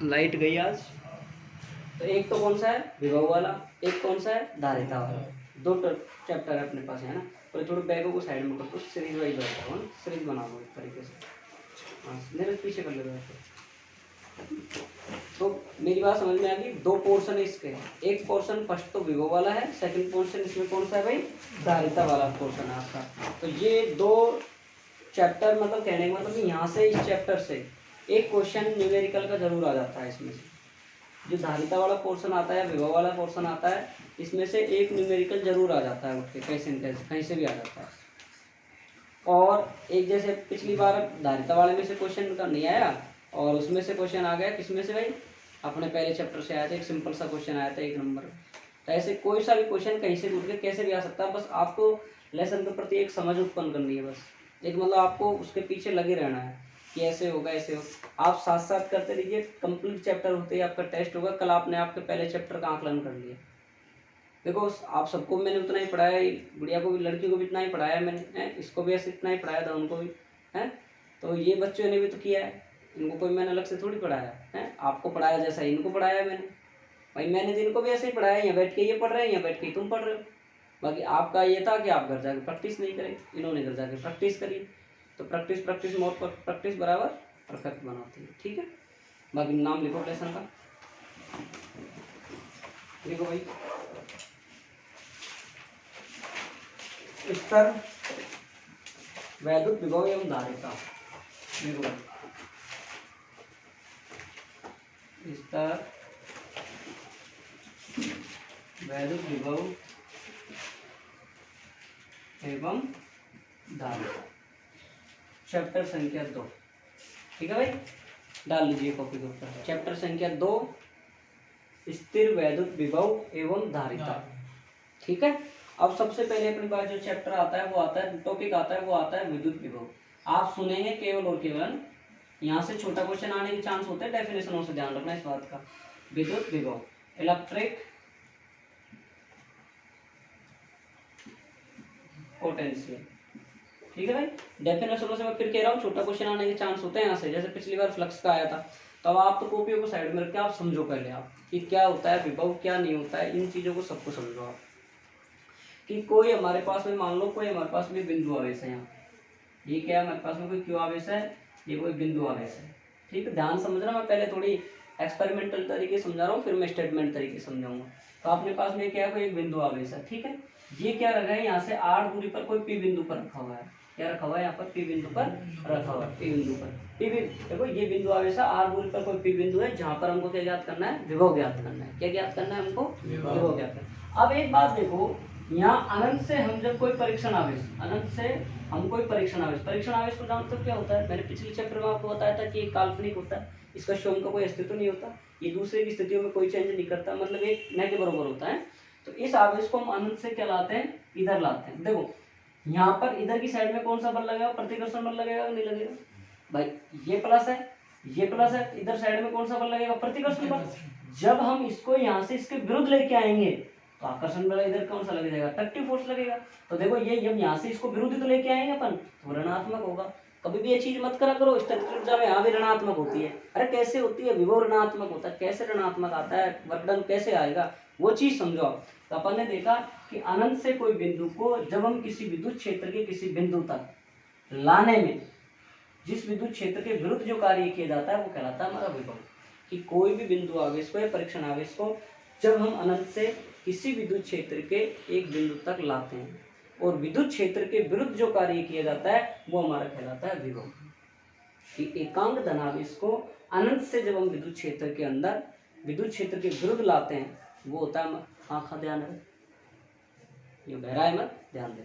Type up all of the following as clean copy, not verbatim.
Light गई आज। तो एक तो कौन सा है, विभव वाला, एक कौन सा है, धारिता वाला। दो चैप्टर है अपने पास, है ना। और थोड़े बैगों को साइड में कर दो, सीरीज वाइज बैठा हूँ, सीरीज बना दो एक तरीके से। हाँ मेरे पीछे कर ले। तो मेरी बात समझ में आ गई। दो पोर्शन है इसके, एक पोर्शन फर्स्ट तो विभव वाला है, सेकंड पोर्शन इसमें कौन सा है भाई, धारिता वाला पोर्शन है आपका। तो ये दो चैप्टर, मतलब कहने का मतलब यहाँ से इस चैप्टर से एक क्वेश्चन न्यूमेरिकल का जरूर आ जाता है। इसमें से जो धारिता वाला पोर्शन आता है, विभव वाला पोर्शन आता है, इसमें से एक न्यूमेरिकल जरूर आ जाता है, उसके कैसे कहीं से भी आ जाता है। और एक जैसे पिछली बार धारिता वाले में से क्वेश्चन का नहीं आया और उसमें से क्वेश्चन आ गया, किसमें से भाई, अपने पहले चैप्टर से आया था, एक सिंपल सा क्वेश्चन आया था 1 नंबर। तो ऐसे कोई सा भी क्वेश्चन कहीं से उठ के कैसे भी आ सकता है। बस आपको लेसन के प्रति एक समझ उत्पन्न करनी है, बस एक मतलब आपको उसके पीछे लगे रहना है कि ऐसे होगा ऐसे होगा। आप साथ साथ करते रहिए, कंप्लीट चैप्टर होते ही आपका टेस्ट होगा। कल आपने आपके पहले चैप्टर का आकलन कर लिया। देखो आप सबको मैंने उतना ही पढ़ाया, गुड़िया को भी, लड़की को भी इतना ही पढ़ाया मैंने, इसको भी ऐसे इतना ही पढ़ाया था, उनको भी है। तो ये बच्चों ने भी तो किया है, इनको कोई मैंने अलग से थोड़ी पढ़ाया है। आपको पढ़ाया जैसा इनको पढ़ाया मैंने, भाई मैंने तो इनको भी ऐसे ही पढ़ाया। यहाँ बैठ के ये पढ़ रहे हैं, यहाँ बैठ के तुम पढ़ रहे हो। बाकी आपका ये था कि आप घर जाके प्रैक्टिस नहीं करें, इन्होंने घर जाके प्रैक्टिस करी। तो प्रैक्टिस प्रैक्टिस मोर प्रैक्टिस बराबर परफेक्ट बनाती है, ठीक है। बाकी नाम लिखो लेसन का, लिखो भाई। स्तर, वैद्युत विभव एवं धारिता, लिखो भाई। स्तर, वैद्युत विभव एवं धारिता, चैप्टर संख्या 2, ठीक है भाई। डाल लीजिए कॉपी के ऊपर, चैप्टर संख्या 2, स्थिर वैद्युत विभव एवं धारिता, ठीक है। अब सबसे पहले अपने पास जो चैप्टर आता है वो आता है, टॉपिक आता है वो आता है विद्युत विभव। आप सुनेंगे केवल और केवल, यहाँ से छोटा क्वेश्चन आने के चांस होते हैं, डेफिनेशनों से ध्यान रखना इस बात का। विद्युत विभव, इलेक्ट्रिक पोटेंशियल, ठीक है भाई। डेफिनेशनों से मैं फिर कह रहा हूँ, छोटा क्वेश्चन आने के चांस होते हैं यहाँ से। जैसे पिछली बार फ्लक्स का आया था, तो अब आप तो कॉपियों को साइड में रख के आप समझो पहले आप कि क्या होता है विभव, क्या नहीं होता है, इन चीज़ों को सबको समझो आप। कि कोई हमारे पास में, मान लो कोई हमारे पास में बिंदु आवेश है, यहाँ ये क्या है हमारे पास में, कोई क्यू आवेश है, ये कोई बिंदु आवेश है, ठीक है। ध्यान समझना, मैं पहले थोड़ी एक्सपेरिमेंटल तरीके समझा रहा हूँ, फिर मैं स्टेटमेंट तरीके समझाऊंगा। तो अपने पास में क्या है, कोई एक बिंदु आवेश है, ठीक है। ये क्या रखा है, यहाँ से 8 दूरी पर कोई पी बिंदु पर रखा हुआ है। क्या रखा हुआ है यहाँ पर, पी बिंदु पर रखा हुआ है, पी बिंदु पर। पी बिंदु, देखो ये बिंदु आवेश है, 8 दूरी पर कोई पी बिंदु है, जहाँ पर हमको क्या ज्ञात करना है, विभव ज्ञात करना है। क्या ज्ञात करना है हमको, विभव ज्ञात करना है। अब एक बात देखो, यहाँ अनंत से हम जब कोई परीक्षण आवेश, अनंत से हम कोई परीक्षण आवेश को जानते हो क्या होता है। मैंने पिछले चैप्टर में आपको बताया था कि एक काल्पनिक होता है, इसका स्वयं का कोई अस्तित्व नहीं होता, ये दूसरे की स्थितियों में कोई चेंज नहीं करता, मतलब एक न के बराबर होता है। तो इस आवेश को हम अनंत से क्या लाते हैं, इधर लाते हैं। देखो यहाँ पर इधर की साइड में कौन सा बल लगेगा, प्रतिकर्षण बल लगेगा, नहीं लगेगा भाई। ये प्लस है, ये प्लस है, इधर साइड में कौन सा बल लगेगा, प्रतिकर्षण बल। जब हम इसको यहाँ से इसके विरुद्ध लेके आएंगे तो आकर्षण बल इधर कौन सा लगेगा, अट्रैक्टिव फोर्स लगेगा। तो देखो ये जब यहाँ से इसको विरुद्ध तो लेके आएंगे अपन, तो ऋणात्मक होगा। कभी भी ये चीज मत करा करो, स्ट्रक्चर ऊर्जा में यहाँ भी ऋणात्मक होती है। अरे कैसे होती है, विभव ऋणात्मक होता है, कैसे ऋणात्मक आता है, वर्कडन कैसे आएगा, वो चीज समझो आप। तो अपन ने देखा कि अनंत से कोई बिंदु को जब हम किसी विद्युत क्षेत्र के किसी बिंदु तक लाने में जिस विद्युत क्षेत्र के विरुद्ध जो कार्य किया जाता है वो कहलाता है हमारा विभव। कि कोई भी बिंदु आवेश को या परीक्षण आवेश को जब हम अनंत से किसी विद्युत क्षेत्र के एक बिंदु तक लाते हैं और विद्युत क्षेत्र के विरुद्ध जो कार्य किया जाता है वो हमारा कहलाता है विभव। कि एकांक धनावेश को अनंत से जब हम विद्युत क्षेत्र के अंदर विद्युत क्षेत्र के विरुद्ध लाते हैं वो होता है, आँखा ध्यान है, ये बहरा है मत, ध्यान दे।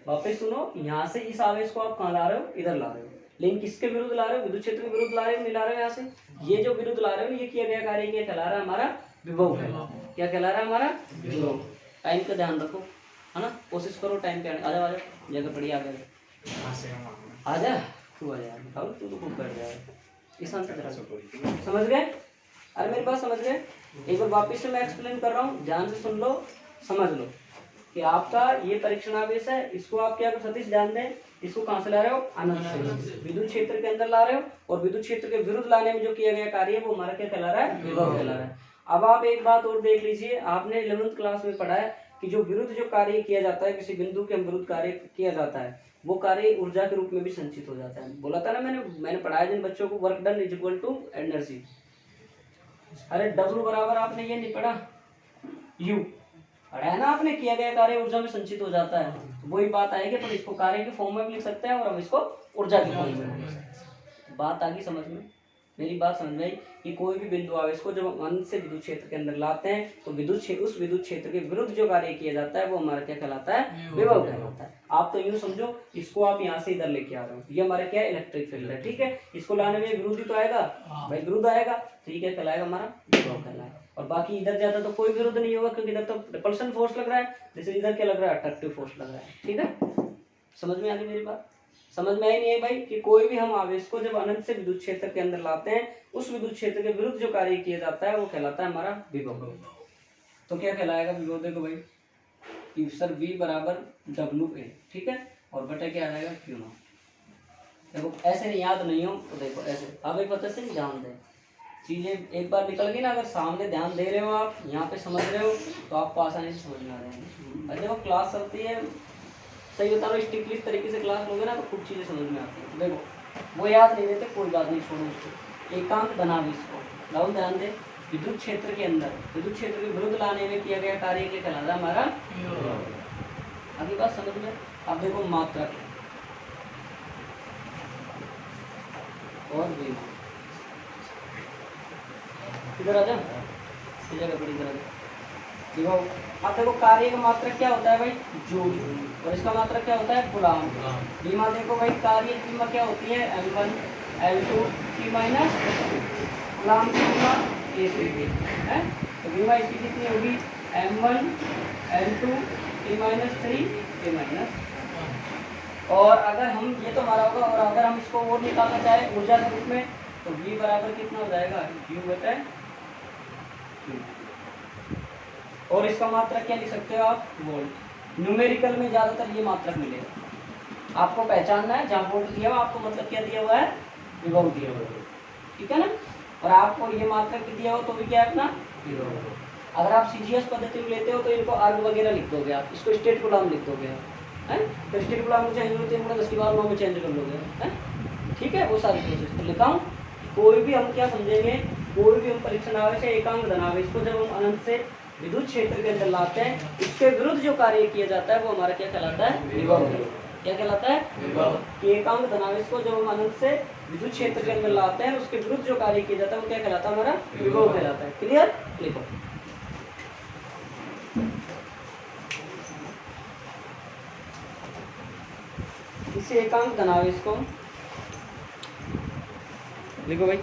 वापस सुनो, यहाँ से इस आवेश को आप कहाँ ला रहे हो, इधर ला रहे हो, लेकिन किसके विरुद्ध ला रहे हो, विद्युत क्षेत्र के विरुद्ध ला रहे हो, नहीं ला रहे हो। यहाँ से ये जो विरुद्ध ला रहे हो ये किया गया कार्य क्या कहला रहा है, हमारा विभव कहला। क्या कहला रहा है, हमारा विभव। टाइम का ध्यान रखो, है ना, कोशिश करो टाइम पे आ जाओ, जगह पड़ी आ गए, आ जा खूब आ जाएगा, तू तो खूब बैठ जाएगा। समझ गए, अरे मेरी बात समझ गए। एक बार वापिस से मैं एक्सप्लेन कर रहा हूँ, ध्यान से सुन लो, समझ लो। कि आपका ये परीक्षणावेश है, इसको आप क्या करो सतीश ध्यान दें, इसको कहाँ से ला रहे हो, अनंत से विद्युत क्षेत्र के अंदर ला रहे हो, और विद्युत क्षेत्र के विरुद्ध लाने में जो किया गया कार्य है वो हमारा क्या कहला रहा है, विभव कहला रहा है। अब आप एक बात और देख लीजिए, आपने 11th क्लास में पढ़ा है कि जो विरुद्ध जो कार्य किया जाता है, किसी बिंदु के विरुद्ध कार्य किया जाता है, वो कार्य ऊर्जा के रूप में भी संचित हो जाता है। बोला था ना मैंने पढ़ाया जिन बच्चों को, work done is equal to energy. अरे डब्ल्यू बराबर आपने ये नहीं पढ़ा, यू पढ़ा है ना आपने, किया गया कार्य ऊर्जा में संचित हो जाता है। तो वही बात आएगी, तो इसको कार्य के फॉर्म में भी लिख सकते हैं और हम इसको ऊर्जा के फॉर्म में लिख सकते हैं। बात आ गई समझ में, मेरी बात समझ में आई कि कोई भी बिंदु आवेश को जब हम अनंत से विद्युत क्षेत्र के अंदर लाते हैं तो उस विद्युत क्षेत्र के विरुद्ध जो कार्य किया जाता है वो हमारा क्या कहलाता है, विभव कहलाता है। आप तो यूं समझो, इसको आप यहाँ से इधर लेके आ रहे हो, ये हमारा क्या है, इलेक्ट्रिक फील्ड है, ठीक है। इसको लाने में विरुद्ध तो आएगा भाई, विरुद्ध आएगा तो ये क्या कहलाएगा, हमारा विभव कहलाएगा। और बाकी इधर जाता तो कोई विरुद्ध नहीं होगा, क्योंकि इधर तो रिपल्शन फोर्स लग रहा है, जैसे इधर क्या लग रहा है, अट्रैक्टिव फोर्स लग रहा है, ठीक है। समझ में आ गई मेरी बात, समझ में आई नहीं है भाई, कि कोई भी हम आवेश को जब अनंत से विद्युत क्षेत्र के अंदर लाते हैं, उस विद्युत क्षेत्र के विरुद्ध जो कार्य किया जाता है वो कहलाता है हमारा विभव। तो क्या कहलाएगा विभव, देखो भाई कि सर V बराबर WA, ठीक है, और बटे क्या आ जाएगा Q नॉट। देखो ऐसे नहीं, याद नहीं हो तो देखो ऐसे, आप एक पता से ध्यान दें, चीजें एक बार निकल गई ना, अगर सामने ध्यान दे रहे हो आप, यहाँ पे समझ रहे हो तो आपको आसानी से समझ में आ जाएंगे। और देखो क्लास चलती है, सही बता रहा हूँ, स्ट्रिक्टली तरीके से क्लास लोगे ना तो खूब चीजें समझ में आती है। देखो वो याद नहीं रहते, कोई बात नहीं, छोड़ो उसको, एकांक बनाओ इसको, लाओ ध्यान दे, विद्युत क्षेत्र के अंदर विद्युत क्षेत्र के विरुद्ध लाने में किया गया कार्य के कहलाता है हमारा। अगली बात समझ में, अब देखो मात्रक और विभव, इधर आ जा, इस जगह पर इधर आ जा, विभव। अब देखो कार्य का मात्रक क्या होता है भाई, जोड़, और इसका मात्रक क्या होता है, गुणांक। बीमा देखो भाई, कार्य की बीमा क्या होती है, M1 L2 T माइनस, गुणांक की बीमा A3 है, तो बीमा इसकी कितनी होगी, M1 L2 T minus 3 A minus. और अगर हम ये तो हमारा होगा, और अगर हम इसको और निकालना चाहे ऊर्जा के रूप में तो V बराबर कितना हो जाएगा, U बटा Q। और इसका मात्रक क्या लिख सकते हो आप, वोल्ट। न्यूमेरिकल में ज्यादातर ये मात्रक मिलेगा, आपको पहचानना है, जहाँ वोल्ट दिया हुआ आपको मतलब क्या दिया हुआ है, विभव दिया हुआ है, ठीक है ना। और आपको ये मात्रक दिया हो तो भी क्या है अपना विभव। अगर आप CGS पद्धति में लेते हो तो इनको अर्ग वगैरह लिख दोगे आप, इसको स्टेट गुलाम लिख दोगे आप, है, तो स्टेट गुलाम में चेंज होते हैं 10 की बार 9 में चेंज कर लोगे, है, ठीक है। वो सारी प्रोसेस तो लिखा हूँ। कोई भी हम क्या समझेंगे, कोई भी हम परीक्षण आवेश है, एकांक धनावेश को जब हम अनंत से विद्युत क्षेत्र के अंदर लाते हैं, इसके विरुद्ध जो कार्य किया जाता है वो हमारा क्या कहलाता है, विभव। क्या कहलाता है, विभव। कि एकांक धनावेश को जब हम अनंत से विद्युत क्षेत्र के अंदर लाते हैं, उसके विरुद्ध जो कार्य किया जाता है वो क्या कहलाता है, हमारा विभव कहलाता है। क्लियर, लिखो। किसी एकांक धनावेश को लिखो भाई,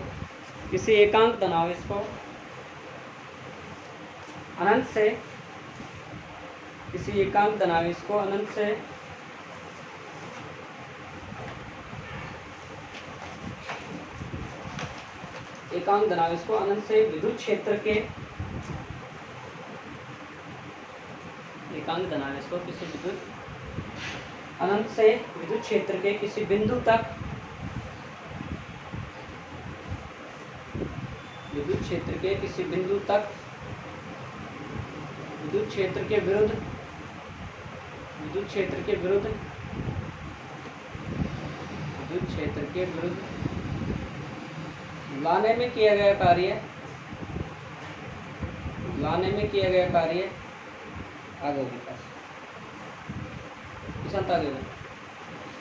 किसी एकांक धनावेश को अनंत से, किसी एकांक धनावेश को अनंत से एकांक धनावेश को अनंत से विद्युत क्षेत्र के, एकांक धनावेश को किसी विद्युत अनंत से विद्युत क्षेत्र के किसी बिंदु तक, विद्युत क्षेत्र के किसी बिंदु तक विद्युत क्षेत्र के विरुद्ध, विद्युत क्षेत्र के विरुद्ध, विद्युत क्षेत्र के विरुद्ध लाने में किया गया कार्य, लाने में किया गया कार्य आगे विकास आगे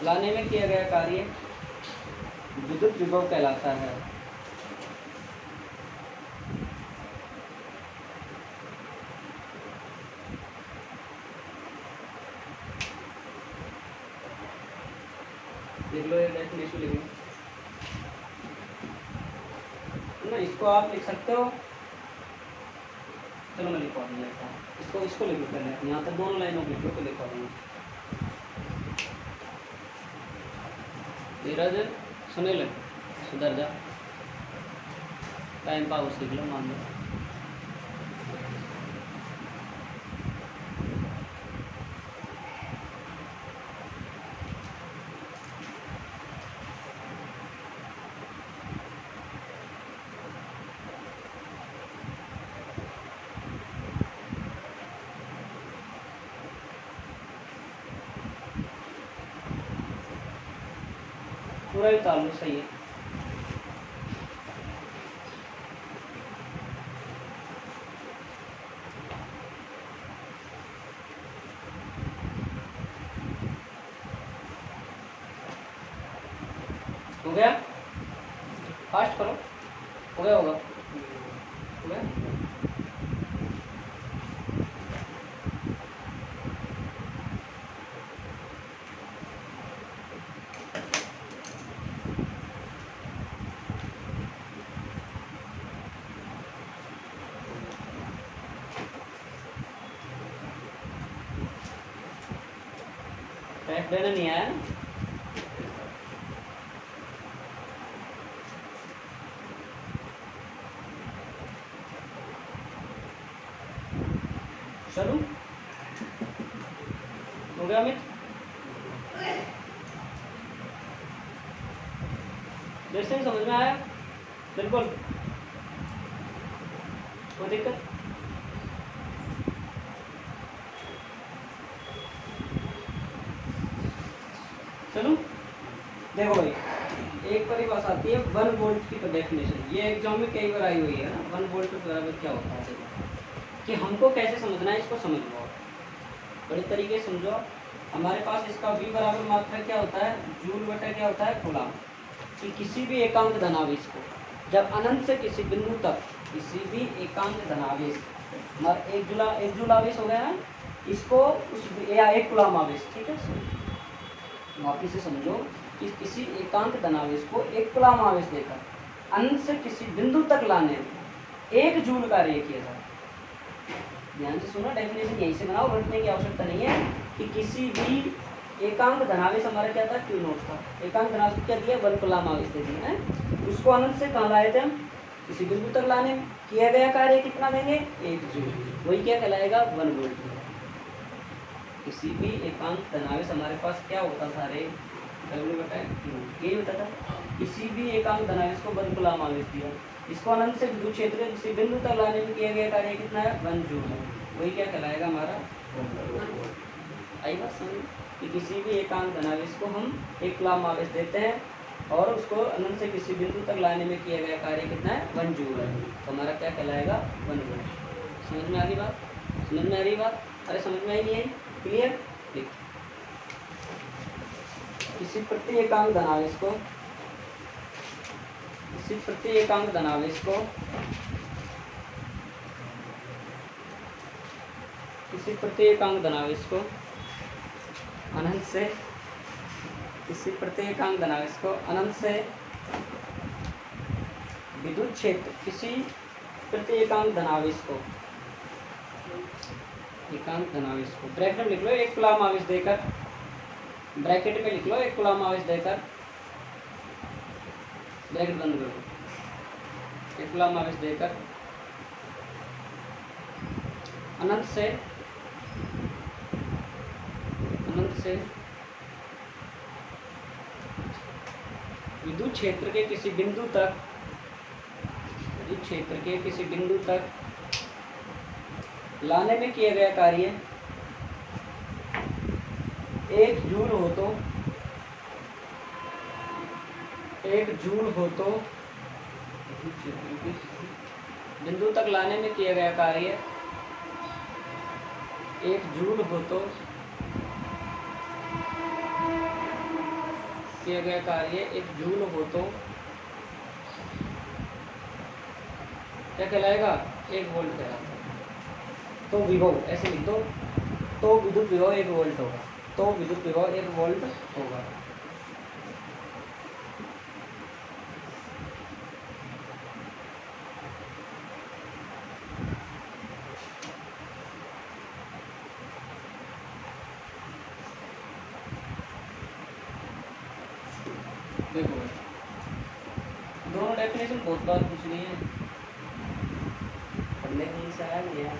लाने में किया गया कार्य विद्युत विभव कहलाता है। देख लो ये डेफिनेशन लिखो ना, इसको आप लिख सकते हो। चलो मैं लिखवा दूंगा इसको लिखो पहले, यहाँ तक दोनों लाइनों को लिखो तो लिखवा दूंगा। धीरज सुने ले, सुधर जा, टाइम पास सीख लो, मान लो। पूरा ही उतार लो, सही है। हो गया, फास्ट करो, हो गया होगा, हो गया। टैग देना नहीं आया ना? चलो, हो गया अमित? जैसे ही समझ में आया बिल्कुल, कोई दिक्कत? चलो देखो भाई, एक परिभाषा आती है 1 वोल्ट की डेफिनेशन। ये एग्जाम में कई बार आई हुई है ना, 1 वोल्ट बराबर क्या होता है। देखो कि हमको कैसे समझना है, इसको समझ लो, बड़े तरीके से समझो। हमारे पास इसका v बराबर मात्रा क्या होता है, जूल बटा क्या होता है, कूलम। कि किसी भी एकांक धनावेश को जब अनंत से किसी बिंदु तक, किसी भी एकांक धनावेश, हमारा एक जूल आवेश हो गया ना, इसको उस या एक कूलम आवेश, ठीक है। वापिस से समझो कि किसी एकांक धनावेश को एक कूलम आवेश देकर अनंत से किसी बिंदु तक लाने में 1 जूल कार्य किया जाए। ध्यान से सुनो, डेफिनेशन यहीं से बनाओ, रटने की आवश्यकता नहीं है। कि किसी भी एकांक धनावेश हमारा क्या था, क्यू नोट था। एकांक धनावेश को क्या दिया, 1 कूलम आवेश दे दिया है। उसको अनंत से कहाँ लाए थे हम, किसी बिंदु तक लाने में किया गया कार्य कितना देंगे, 1 जूल। वही क्या कहलाएगा, 1 वोल्ट। किसी भी एकांक धनावेश हमारे पास क्या होता था रे, W बटा Q, यही होता था। किसी भी एकांक धनावेश को 1 कूलम आवेश दिया, इसको अनंत से विद्युत क्षेत्र किसी बिंदु तक लाने में किया गया कार्य कितना है, 1 जूल है। वही क्या कहलाएगा हमारा, आई बात समझ। कि किसी भी एकांक धनावेश को हम 1 कूलम आवेश देते हैं और उसको अनंत से किसी बिंदु तक लाने में किया गया कार्य कितना है, 1 जूल है। तो हमारा क्या कहलाएगा, 1 वोल्ट। समझ में आ गई बात, समझ में आ रही बात? अरे समझ में आई नहीं है, क्लियर? किसी प्रति एकांक धनावेश को, किसी प्रति एकांक धनावेश को, किसी प्रति एकांक धनावेश को अनंत से, किसी प्रति एकांक धनावेश को अनंत से विद्युत क्षेत्र, किसी प्रति एकांक धनावेश को, एकांक धनावेश को ब्रैकेट में लिख लो 1 कूलम आवेश देकर, ब्रैकेट में लिख लो 1 कूलम आवेश देकर, ब्रैकेट बंद करो, 1 कूलम आवेश देकर अनंत से, अनंत से विद्युत क्षेत्र के किसी बिंदु तक, विद्युत क्षेत्र के किसी बिंदु तक लाने में किया गया कार्य 1 जूल हो तो, 1 जूल हो तो बिंदु तक लाने में किया गया कार्य 1 जूल हो तो, किया गया कार्य 1 जूल हो तो क्या कहलाएगा, 1 वोल्ट कहलाएगा। तो विभव ऐसे लिख दो, तो विद्युत विभव 1 वोल्ट होगा, तो विद्युत विभव 1 वोल्ट होगा। देखो दोनों डेफिनेशन बहुत बार पूछ रही है, पढ़ने कहीं से आया नहीं यार,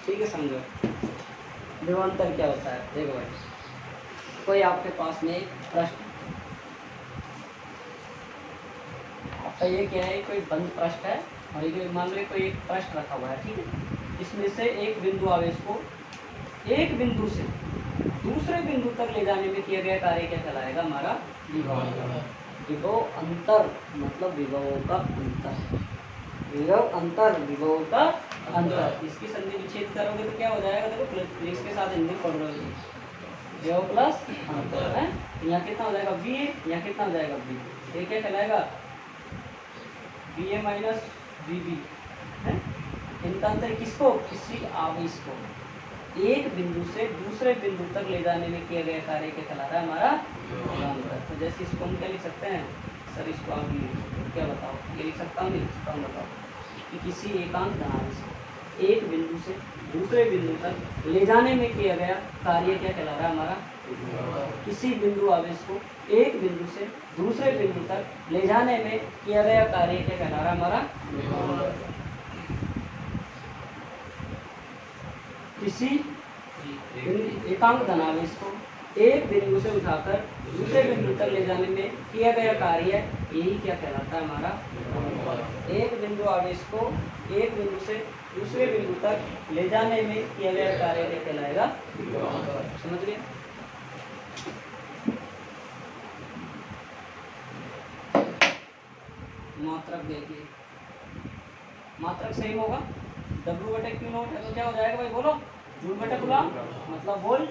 ठीक है समझो। विभवांतर क्या होता है, देखो भाई, कोई आपके पास में एक प्रश्न तो ये क्या है, कोई बंद पृष्ठ है और ये मान लो कोई एक पृष्ठ रखा हुआ है, ठीक है। इसमें से एक बिंदु आवेश को एक बिंदु से दूसरे बिंदु तक ले जाने में किया गया कार्य क्या कहलाएगा, हमारा विभव। विभव अंतर मतलब विभवों का अंतर, विभव अंतर, विभव का अंतर। इसकी संधि विच्छेद करोगे तो क्या हो जाएगा, देखो इसके साथ हिंदी पढ़ रहे हो, विभव प्लस अंतर है। यहाँ कितना हो जाएगा वी, यहाँ कितना हो जाएगा वी, ये क्या कहलाएगा V A minus V B है। इनका अंतर किसको, किसी आवेश को एक बिंदु से दूसरे बिंदु तक ले जाने में किया गया कार्य क्या कहला रहा है, हमारा अंतर। तो जैसे इसको हम क्या लिख सकते हैं, सर इसको आप क्या बताओ, ये लिख सकता हूँ, नहीं लिख सकता हूँ, बताओ कि किसी एकांक धनावेश को एक बिंदु से दूसरे बिंदु तक ले जाने में किया गया कार्य क्या कहला रहा है, हमारा। किसी बिंदु आवेश को एक बिंदु से दूसरे बिंदु तक ले जाने में किया गया कार्य क्या कहला रहा है, हमारा। किसी एकांक धनावेश को एक बिंदु से उठाकर दूसरे बिंदु तक ले जाने में किया गया कार्य यही क्या कहलाता है, हमारा। एक बिंदु आवेश को एक बिंदु से दूसरे बिंदु तक ले जाने में किया गया कार्य क्या कहलाएगा, समझ गए। मात्रक देखिए, मात्रक सही होगा, W बटे क्यू नॉट है तो क्या हो जाएगा भाई, बोलो, जूल बटे कूलम मतलब वोल्ट,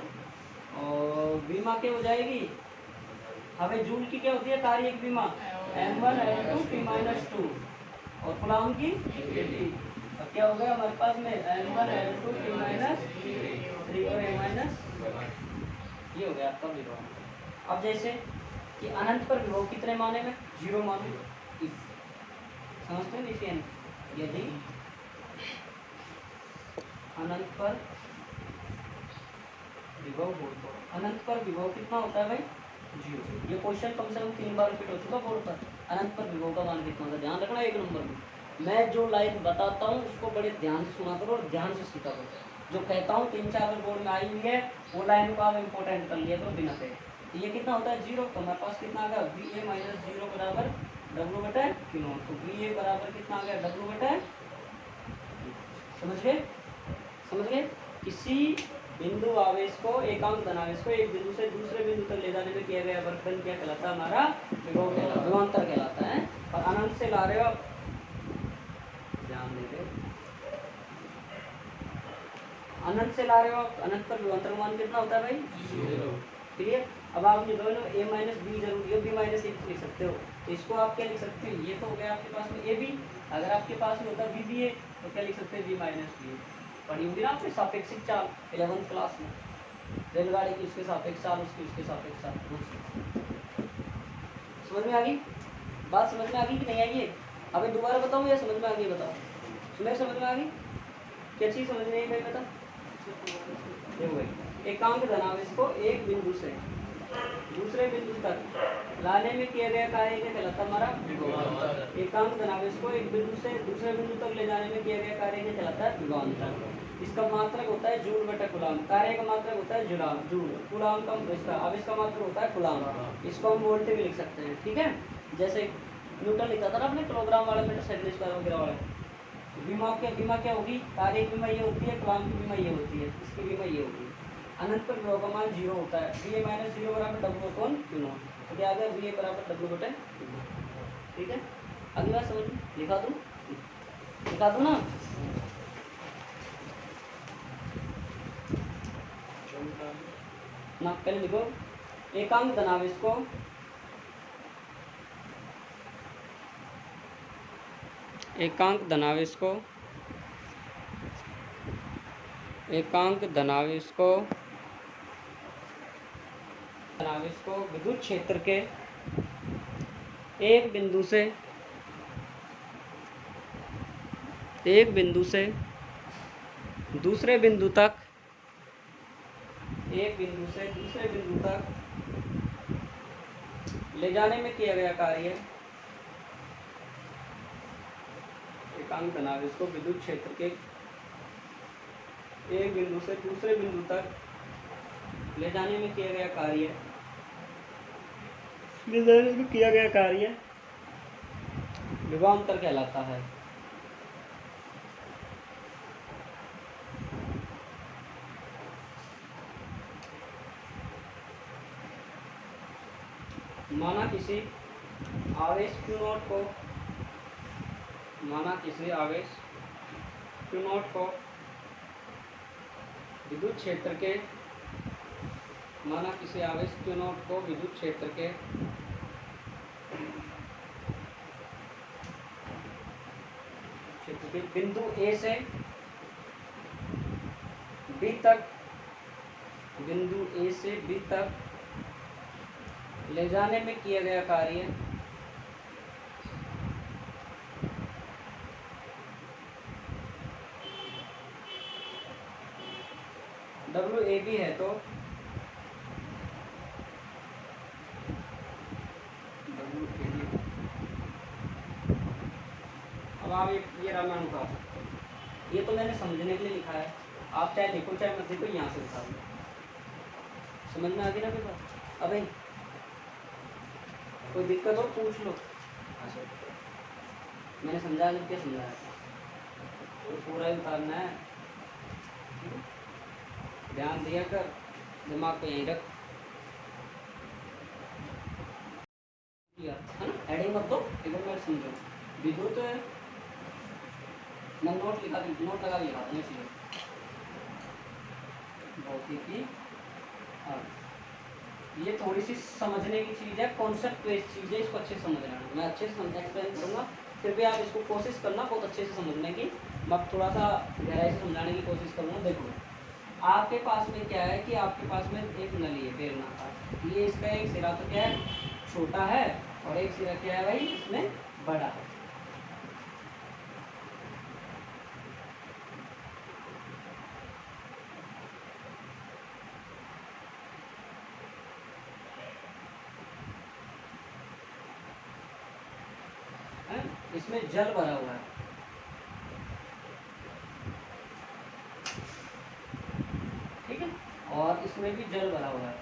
और बीमा क्या हो जाएगी, हमें जूल की क्या होती है कार्य एक बीमा M1 L2 T-2 और कूलम की T। अब क्या हो गया हमारे पास में M1 L2 T-3 और A- ये हो गया आपका विभव। अब जैसे कि अनंत पर विभव कितने माने में, 0 माने, समझते हैं देखिए, यदि अनंत पर विभव हो तो अनंत पर विभव कितना होता है भाई, 0। ये क्वेश्चन कम से कम 3 बार रिपीट हो चुका बोर्ड पर, अनंत पर विभव का मान कितना होता है, ध्यान रखना। 1 नंबर में मैं जो लाइन बताता हूँ उसको बड़े ध्यान से सुना करो और ध्यान से सीखा करो। जो कहता हूँ 3-4 बार बोर्ड में आई हुई है वो लाइन को आप इम्पोर्टेंट कर लिया करो बिना कहे। तो ये कितना होता है 0, तो हमारे पास कितना आ गया वी ए माइनस 0 बराबर W बटा क्यू नॉट। तो वी ए बराबर कितना आ गया W बटा, समझ गए, समझ गए। किसी बिंदु आवेश को एकांक धनावेश को एक बिंदु से दूसरे बिंदु तक ले जाने में किया गया वर्तन क्या कहलाता है, हमारा विभव कहलाता है, विभवांतर कहलाता है। और अनंत से ला रहे हो, ध्यान दे रहे हो, अनंत से ला रहे हो, अनंत पर विभवांतर मान कितना होता है भाई, 0। क्लियर। अब आप ये दोनों a माइनस बी जरूरी है, b माइनस ए लिख सकते हो, तो इसको आप क्या लिख सकते हो, ये तो हो गया आपके पास में ए बी, अगर आपके पास में होता बी बी ए तो क्या लिख सकते हैं b माइनस बी। पढ़ी होगी ना आपने सापेक्षिक चाल 11th क्लास में, रेलगाड़ी की उसके सापेक्ष चाल, उसकी उसके सापेक्ष चाल। समझ में आ गई बात, समझ में आ गई कि नहीं आई है। अभी दोबारा बताऊँ या समझ में आ गई, बताओ सुने, समझ में आ गई, क्या चीज़ समझ में आई भाई, बता। एकांक धनावेश को एक बिंदु से दूसरे बिंदु तक लाने में किया गया कार्य क्या कहलाता है, हमारा। एकांक धनावेश को एक बिंदु से दूसरे बिंदु तक ले जाने में किया गया कार्य क्या कहलाता है, विभवांतर। इसका मात्रक होता है जूल बटा कूलम, कार्य का मात्रक होता है जूल, कूलम का इसका, अब इसका मात्रक होता है कूलम। इसको हम वोल्ट भी लिख सकते हैं, ठीक है। जैसे न्यूटन लिखा था ना अपने किलोग्राम वाला, मीटर सेकंड स्क्वायर वगैरह वाला। बीमा क्या होगी, कार्य की बीमा ये होती है, कूलम की बीमा ये होती है, इसकी बीमा ये होगी। अनंत पर विभव का मान 0 होता है, वी ए माइनस 0 बराबर W अपॉन क्यू नॉट। तो क्या आ गया वी ए बराबर W बटे, ठीक है। अगली बात समझ, लिखा दूँ, लिखा दूँ ना, पहले लिखो एकांक धनावेश को एकांक धनावेश को विद्युत क्षेत्र के एक बिंदु से दूसरे बिंदु तक ले जाने में किया गया कार्य, एकांक धनावेश को विद्युत क्षेत्र के एक बिंदु से दूसरे बिंदु तक ले जाने में किया गया कार्य विभवांतर कहलाता है। माना किसी आवेश Q0 को विद्युत क्षेत्र के बिंदु A से B तक ले जाने में किया गया कार्य WAB है तो अब आप ये रामायण का, ये तो मैंने समझने के लिए लिखा है, आप चाहे देखो चाहे मत देखो, यहाँ से लिखा है, समझ में आ गई ना पेपर। अब कोई दिक्कत हो पूछ लो। मैंने समझा जब क्या समझाया, तो पूरा ही उतारना है, ध्यान दिया कर, दिमाग को यहीं रख, है ना, हेडिंग मत दो, एकदम मैं समझो। विद्युत मैं नोट लगा लिखा था इसलिए भौतिकी। ये थोड़ी सी समझने की चीज़ है, कॉन्सेप्ट बेस्ड चीज़ है, इसको अच्छे से समझ लेना। मैं अच्छे से एक्सप्लेन करूँगा, फिर भी आप इसको कोशिश करना बहुत अच्छे से समझने की। मैं थोड़ा सा गहराई से समझाने की कोशिश करूँगा। देखो आपके पास में क्या है कि आपके पास में एक नली है बेलनाकार, ये इसका एक सिरा तो क्या है छोटा है और एक सिरा क्या है भाई इसमें बड़ा है। इसमें जल भरा हुआ है, ठीक है, और इसमें भी जल भरा हुआ है,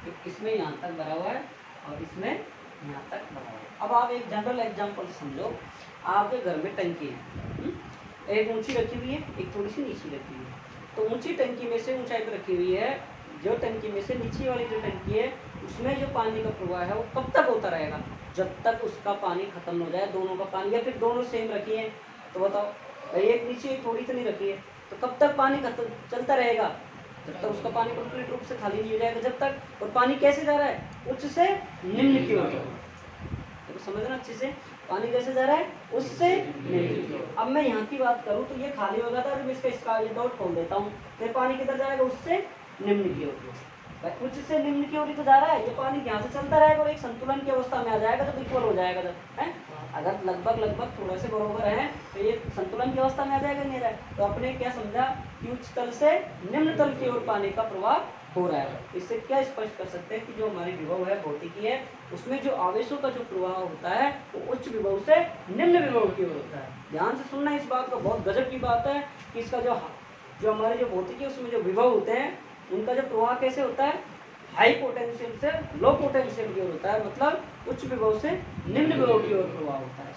तो इसमें यहाँ तक भरा हुआ है और इसमें यहाँ तक भरा हुआ है। अब आप एक जनरल एग्जांपल समझो, आपके घर में टंकी है, एक ऊंची रखी हुई है, एक थोड़ी सी नीची रखी हुई है। तो ऊंची टंकी में से ऊंचाई पर रखी हुई है, जो टंकी में से नीचे वाली जो टंकी है उसमें जो पानी का प्रवाह है वो कब तक होता रहेगा, जब तक उसका पानी खत्म हो जाए, दोनों का पानी, या फिर दोनों सेम रखी है तो बताओ, एक नीचे एक थोड़ी तो नहीं रखी है, तो कब तक पानी खत्म चलता रहेगा, जब तक उसका पानी कंप्लीट रूप से खाली नहीं हो जाएगा जब तक। और पानी कैसे जा रहा है, उच्च से निम्न की ओर, तो समझना अच्छे से, पानी कैसे जा रहा है उससे निम्न की ओर। अब मैं यहाँ की बात करूँ तो ये खाली हो गया था, और इसका ये डॉट खोल देता हूँ, फिर पानी किधर जाएगा, उससे निम्न की ओर, उच्च से निम्न की ओर ही तो जा रहा है, ये पानी यहाँ से चलता रहेगा और एक संतुलन की अवस्था में आ जाएगा जब इक्वल हो जाएगा, जब है अगर लगभग थोड़ा से बराबर है तो ये संतुलन की अवस्था में आ जाएगा, नहीं रहा है। तो आपने क्या समझा कि उच्च तल से निम्न तल की ओर पानी का प्रवाह हो रहा है। इससे क्या स्पष्ट कर सकते हैं कि जो हमारी विभव है भौतिकी है, उसमें जो आवेशों का जो प्रवाह होता है वो उच्च विभव से निम्न विभव की ओर होता है। ध्यान से सुनना इस बात को, बहुत गजब की बात है कि इसका जो हमारी जो भौतिकी है उसमें जो विभव होते हैं उनका जो प्रवाह कैसे होता है, हाई पोटेंशियल से लो पोटेंशियल की ओर होता है, मतलब उच्च विभव से निम्न विभव की ओर प्रवाह होता है।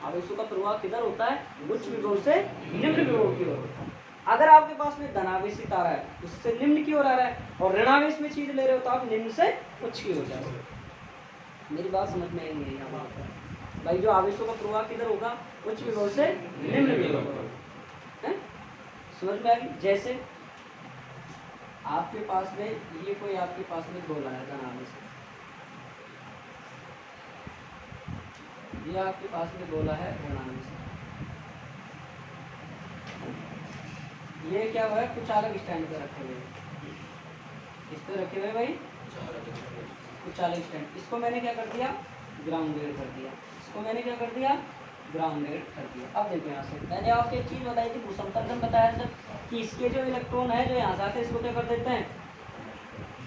आवेशों का प्रवाह किधर होता है, उच्च विभव से निम्न विभव की ओर होता है। अगर आपके पास में धनावेशी तारा है उससे निम्न की ओर आ रहा है, और ऋणावेश में चीज ले रहे हो तो आप निम्न से उच्च की ओर जा रहे हो। मेरी बात समझ में नहीं है भाई, जो आवेशों का प्रवाह किधर होगा, उच्च विभव से निम्न विभव, समझ में आ गई। जैसे आपके पास में ये कोई आपके पास में गोला है धनावेश, ये आपके पास में गोला है धनावेश, ये क्या हुआ है, कुछ अलग स्टैंड पे रखे हुए, इस पे रखे हुए भाई कुछ अलग स्टैंड, इसको मैंने क्या कर दिया, ग्राउंडेड कर दिया, इसको मैंने क्या कर दिया, ग्राउंडेड कर दिया। अब देखो यहाँ से मैंने आपको एक चीज़ बताई थी, भूसंपर्दन बताया था कि इसके जो इलेक्ट्रॉन है जो यहाँ से आते हैं इसको क्या कर देते हैं,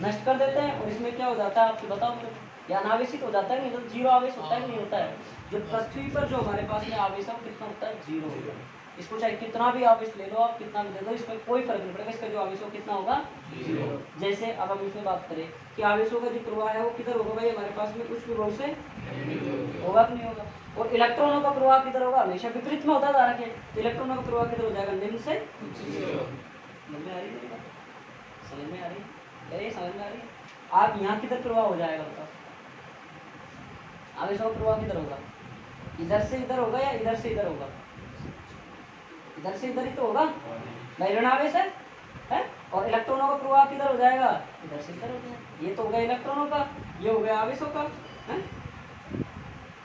नष्ट कर देते हैं, और इसमें क्या हो जाता है आपको बताओ मुझे, या अनावेशित हो जाता है, नहीं तो जीरो आवेश होता है कि नहीं होता है। जो पृथ्वी पर जो हमारे पास में आवेश है कितना होता है, जीरो। इसको चाहे कितना भी आवेश ले लो आप, कितना भी दे दो, इसमें कोई फर्क नहीं पड़ेगा, इसका जो आवेश हो कितना होगा, जैसे अब हम इसमें बात करें कि आवेशों का जो प्रवाह है वो किधर होगा भाई, हमारे पास में कुछ विभव से होगा कि नहीं होगा। और इलेक्ट्रॉनों का प्रवाह किधर होगा, हमेशा विपरीत में होता जा रहा है, तो इलेक्ट्रॉनों का प्रवाह किधर हो जाएगा, निम्न से। समझ में आ रही है मेरी बात, समझ में आ रही है, अरे समझ में आ रही है। आप यहाँ किधर प्रवाह हो जाएगा बताओ, आवेशों का प्रवाह किधर होगा, इधर से इधर होगा या इधर से इधर होगा, इधर से इधर ही तो होगा भाई, ऋण आवेश है? और इलेक्ट्रॉनों का प्रवाह किधर हो जाएगा, इधर से इधर हो जाएगा। ये तो हो गया इलेक्ट्रॉनों का, ये हो गया आवेशों का, है?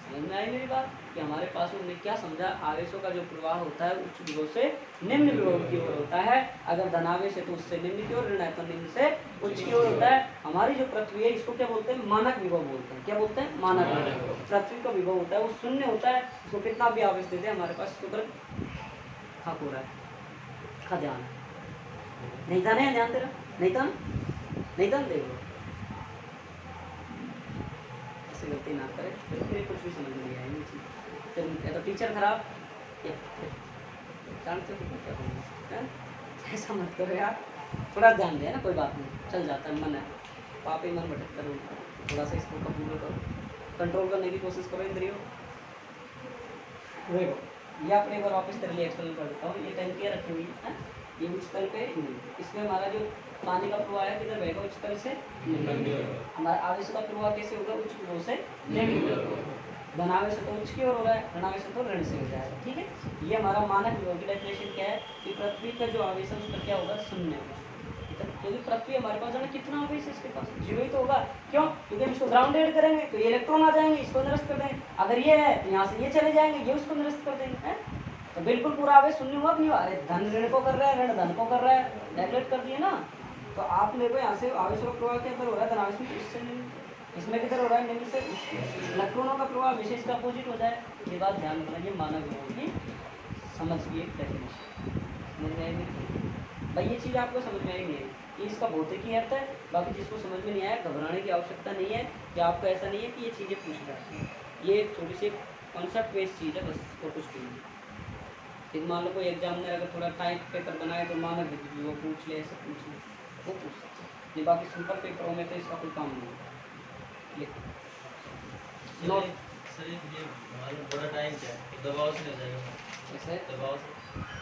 समझ में आई मेरी बात कि हमारे पास में हमने क्या समझा, आवेशों का जो प्रवाह होता है उच्च विभव से निम्न विभव की ओर होता है, अगर धनावेश है तो उससे निम्न की ओर, ऋण है तो निम्न से उच्च की ओर होता है। हमारी जो पृथ्वी है इसको क्या बोलते हैं, मानक विभव बोलते हैं, क्या बोलते हैं, मानक विभव। पृथ्वी का विभव होता है वो शून्य होता है, उसको कितना भी आवेश देते हैं हमारे पास इसके ऊपर हक हो रहा है, खा ध्यान नहीं था ना, ध्यान दे रहा नहीं था, नहीं था, देख लो ऐसे गलती ना करे, फिर कुछ भी समझ नहीं आएगी चीज, फिर तो टीचर खराब, जानते हो क्या बोलूँ, ऐसा मत करो यार, थोड़ा ध्यान दे ना, कोई बात नहीं, चल जाता है, मन है, पाप ही मन भटकता रहूँगा, थोड़ा सा इसको कबूल करो, कंट्रोल करने की कोशिश करो इंद्रियों। ये आपने एक बार वापस तेरे लिए एक्सप्लेन कर देता हूँ, ये टंकियाँ रखी हुई है, ये उच्च तल पे, इसमें हमारा जो पानी का प्रवाह है किधर बहेगा, उच्च तल से, हमारा आवेश का प्रवाह कैसे होगा, उच्च विभव से निम्न, धनावेश तो उच्च की ओर हो रहा है, ऋणावेश तो ऋण से हो जाएगा, ठीक है। ये हमारा मानक विभव की डेफिनेशन क्या है कि पृथ्वी का जो आवेश है उसका क्या होगा, शून्य होगा, क्योंकि पृथ्वी हमारे पास है कितना आवेश है, इसके पास जीरो ही तो होगा, क्यों, क्योंकि हम इसको ग्राउंडेड करेंगे तो ये इलेक्ट्रॉन आ जाएंगे, इसको निरस्त कर देंगे, अगर ये है तो यहाँ से ये चले जाएंगे, ये उसको निरस्त कर देंगे, है? तो बिल्कुल पूरा आवेश शून्य हुआ नहीं हुआ, अरे धन ऋण को कर रहा है, ऋण धन को कर रहा है, नेगलेक्ट कर दिए ना, तो आप मेरे को यहाँ से आवेश का प्रवाह क्या हो रहा है, धनावेश में, इससे इसमें किधर हो रहा है, निम्न से, इलेक्ट्रॉनों का प्रवाह विशेष का अपोजिट हो जाए, ये बात ध्यान रखना, ये मानक विभव की समझ की एक डेफिनेशन, समझ में आएगी भाई, ये चीज़ आपको समझ में आई नहीं है, ये इसका भौतिक ही अर्थ है, बाकी जिसको समझ में नहीं आया घबराने की आवश्यकता नहीं है, कि आपको ऐसा नहीं है कि ये चीज़ें पूछ जाती हैं, ये थोड़ी सी कॉन्सेप्ट बेस्ड चीज़ है बस, और कुछ नहीं है। फिर मान लो कोई एग्जामिनर अगर थोड़ा टाइट पेपर बनाए तो मानक वो पूछ ले, ऐसे पूछ ले, वो पूछ सकते हैं, नहीं बाकी सिंपल पेपरों में तो इसका कोई काम नहीं है। नोट सर ये हमारा बड़ा टाइम क्या है, दबाव से नहीं जाएगा, ऐसे दबाव से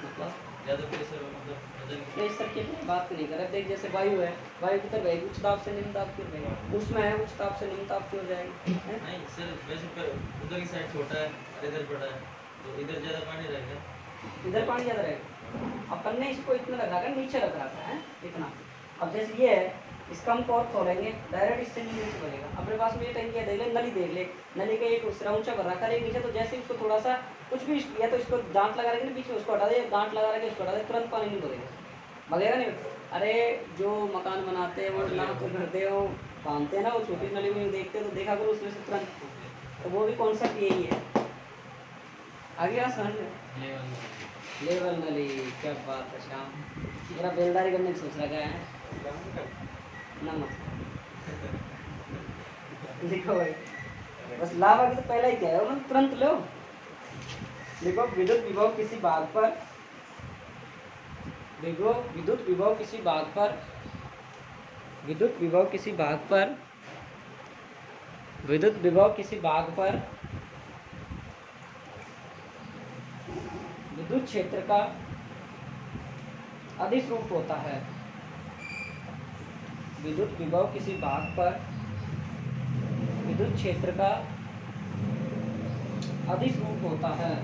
मतलब ज़्यादा प्रेशर मतलब वजन नहीं सर की बात नहीं कर रहे, देख जैसे वायु है, वायु किधर बहेगी, उच्च ताप से निम्न ताप की ओर बहेगी, उसमें है उच्च ताप से निम्न ताप की ओर जाएगी, नहीं सर, वैसे उधर की साइड छोटा है और इधर बड़ा है, तो इधर ज़्यादा पानी रहेगा, इधर पानी ज़्यादा रहेगा, अपन ने इसको इतना रखा है, नीचे रख रखा है इतना, अब जैसे ये है इसका हम कॉर्क खोलेंगे, डायरेक्ट इससे नीचे बनेगा, अपने पास में ये टंकी है, देख ले नली, देख ले नली का एक सिरा ऊंचा कर रखा है नीचे, तो जैसे इसको थोड़ा सा कुछ भी या तो इसको गांठ लगा रखे बीच में, उसको हटा दे, गांठ लगा रखे उसको हटा दे, तुरंत पानी नहीं भरेगा, भगेगा नहीं। अरे जो मकान बनाते हैं वो ना तो करते हो बांधते हैं ना, वो छोटी नली में देखते हो तो देखा करो उसमें से तुरंत, तो वो भी कॉन्सेप्ट यही है, आगे समझ लेवल नली, क्या बात है श्याम, मेरा बेलदारी करने की सोच रखा है ना, मत लिखो भाई, बस लाभ आगे तो पहला ही क्या है उन्होंने तुरंत लो, देखो विद्युत विभव किसी भाग पर, विद्युत विभव किसी भाग पर, विद्युत विभव किसी भाग पर, विद्युत विभव किसी भाग पर विद्युत क्षेत्र का अदिश रूप होता है, विद्युत विभव किसी भाग पर विद्युत क्षेत्र का अदिश रूप होता है,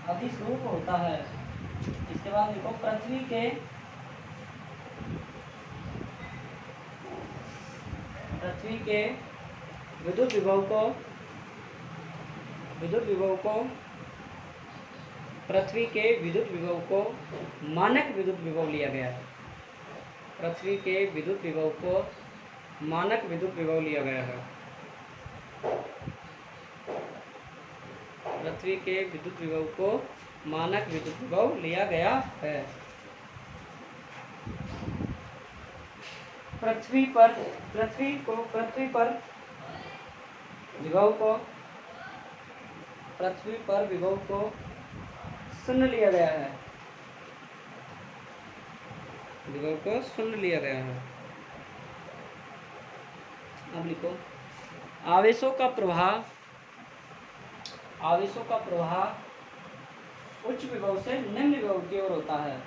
अदिश रूप होता है। इसके बाद देखो पृथ्वी के विद्युत विभव को पृथ्वी के विद्युत विभव को मानक विद्युत विभव लिया गया है, पृथ्वी के विद्युत विभव को मानक विद्युत विभव लिया गया है, पृथ्वी के विद्युत विभव को मानक विद्युत विभव लिया गया है। पृथ्वी पर विभव को पृथ्वी पर विभव को शून्य लिया गया है, विभव को शून्य लिया गया है। अब लिखो आवेशों का प्रवाह, आवेशों का प्रवाह उच्च विभव से निम्न विभव की ओर होता है।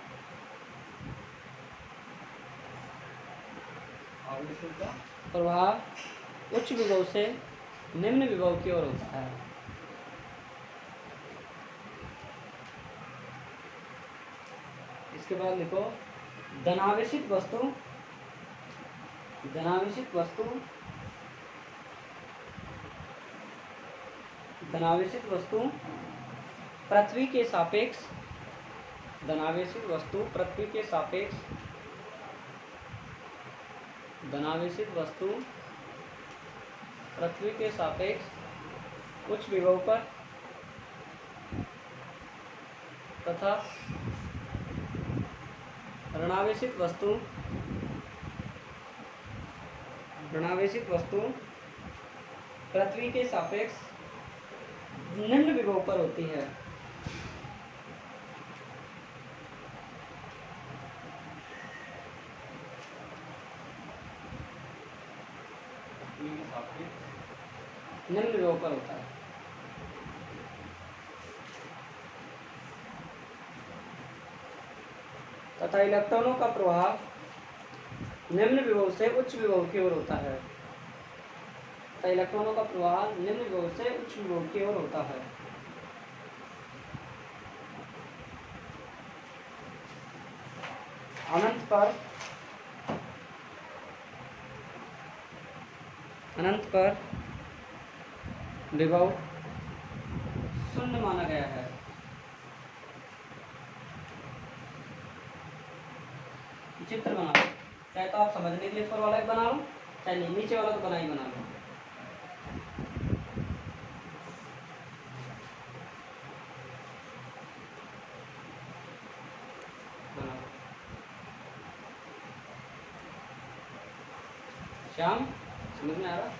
आवेशों का प्रवाह उच्च विभव से निम्न विभव की ओर होता है। इसके बाद लिखो धनावेशित वस्तु, धनावेशित वस्तु, धनावेशित वस्तु पृथ्वी के सापेक्ष, धनावेशित वस्तु पृथ्वी के सापेक्ष, धनावेशित वस्तु पृथ्वी के सापेक्ष उच्च विभव पर तथा ऋणावेशित वस्तु, ऋणावेशित वस्तु पृथ्वी के सापेक्ष निम्न विभव पर होती है। निम्न विभव पर होता है। तथा इलेक्ट्रॉनों का प्रवाह निम्न विभव से उच्च विभव की ओर होता है। तथा इलेक्ट्रॉनों का प्रवाह निम्न विभव से उच्च विभव की ओर होता है। अनंत पर, अनंत पर विभव शून्य माना गया है। चित्र बना लो, चाहे तो आप समझने के लिए ऊपर वाला एक बना लो, चाहे नीचे वाला तो बना ही बना लो। श्याम समझ में आ रहा?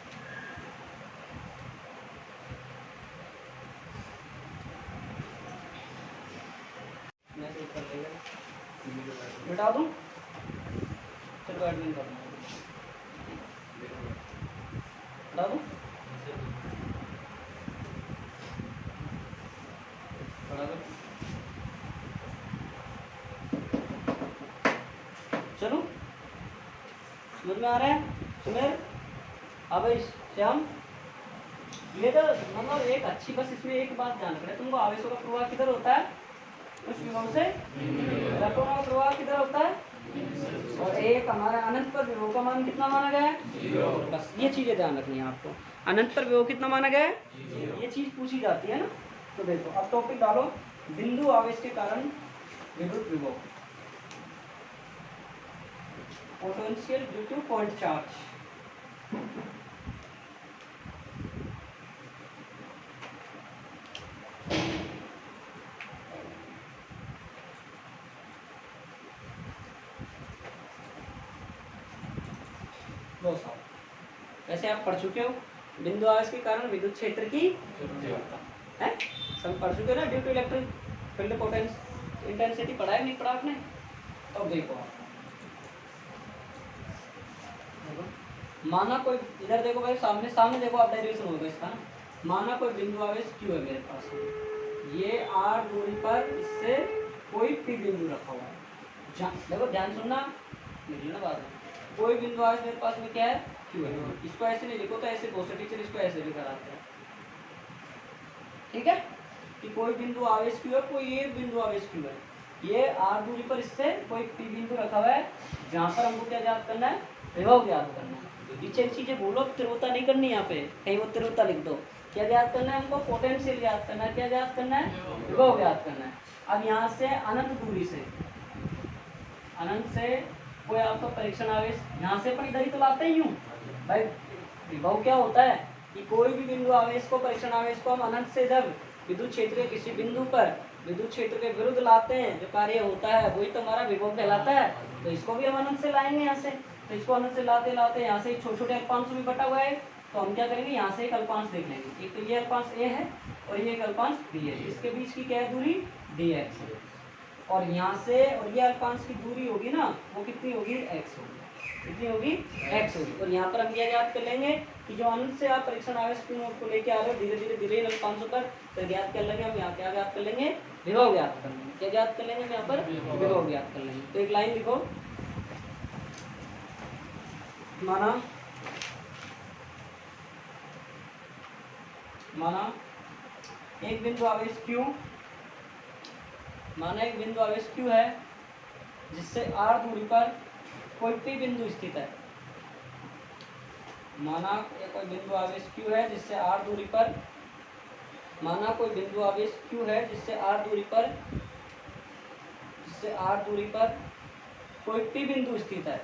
मैं तो कर लेगा, मिटा दूं? चलो एडमिन कर दूं, मिटा दूं? बराबर। चलो समझ में आ रहा है? सुमेर, अब श्याम, ये तो मतलब एक अच्छी, बस इसमें एक बात ध्यान रखना है तुमको, आवेशों का प्रवाह किधर होता है? उस विभव से। इलेक्ट्रॉनों का प्रवाह किधर होता है? और एक हमारा अनंत पर विभव का मान कितना माना गया है? बस ये चीजें ध्यान रखनी है आपको। अनंत पर विभव कितना माना गया है? ये चीज पूछी जाती है ना। तो देखो अब टॉपिक डालो, बिंदु आवेश के कारण विद्युत विभव, potential due two point charge. वैसे आप पढ़ चुके हो बिंदु आवेश के कारण विद्युत क्षेत्र की है, सब पढ़ चुके हो ना। Due to electric field potential intensity पढ़ा है नहीं पढ़ा आपने? तो देखो आप माना कोई, इधर देखो भाई, सामने सामने देखो आप, डेरिवेशन होगा इसका ना। माना कोई बिंदु आवेश क्यू है मेरे पास, ये r दूरी पर इससे कोई p बिंदु रखा हुआ है। देखो ध्यान सुनना, मिलना बाद में। कोई बिंदु आवेश मेरे पास में क्या है? क्यू है। इसको ऐसे नहीं लिखो तो ऐसे बहुत से टीचर इसको ऐसे भी कराते हैं, ठीक है? कि कोई बिंदु आवेश क्यू है, कोई एक बिंदु आवेश क्यू है, ये r दूरी पर इससे कोई p बिंदु रखा हुआ है, जहाँ पर हमको क्या ज्ञात करना है? विभव ज्ञात करना है। पीछे चीजें भूलो, तीव्रता नहीं करनी यहाँ पे, कहीं वो तीव्रता लिख दो। क्या ज्ञात करना है हमको? पोटेंशियल ज्ञात करना है। क्या ज्ञात करना है? विभव ज्ञात करना है। अब यहाँ से अनंत दूरी से, अनंत से कोई आपका परीक्षण आवेश यहाँ से अपन इधर ही तो लाते ही हूँ भाई। विभव क्या होता है कि कोई भी बिंदु आवेश को, परीक्षण आवेश को हम अनंत से जब विद्युत क्षेत्र के किसी बिंदु पर विद्युत क्षेत्र के विरुद्ध लाते हैं, जो कार्य होता है वही तो हमारा विभव कहलाता है। तो इसको भी हम अनंत से लाएंगे यहाँ से, तो इसको अनंत से लाते लाते यहाँ से छोटे छोटे अल्पांश में बटा हुआ है, तो हम क्या करेंगे, यहाँ से एक अल्पांश देख लेंगे। एक तो ये अल्पांश ए है और ये एक अल्पांश बी है, इसके बीच की क्या है दूरी, dx है। और यहाँ से और ये अल्पांश की दूरी होगी ना, वो कितनी होगी, x होगी। कितनी होगी, x होगी। और यहाँ पर हम यह ज्ञात कर लेंगे कि जो अनंत से आप परीक्षण आवेश Q नोट को लेके आ रहे हो धीरे धीरे धीरे इन अल्पांशों पर, तो ज्ञात कर लेंगे हम यहाँ क्या ज्ञात कर लेंगे, विभव ज्ञात कर लेंगे। क्या ज्ञात कर लेंगे हम यहाँ पर, विभव ज्ञात कर लेंगे। तो एक लाइन लिखो, माना एक बिंदु आवेश Q, माना एक बिंदु आवेश Q है जिससे r दूरी पर कोई P बिंदु स्थित है। माना कोई बिंदु आवेश Q है जिससे r दूरी पर, माना कोई बिंदु आवेश Q है जिससे r दूरी पर कोई P बिंदु स्थित है,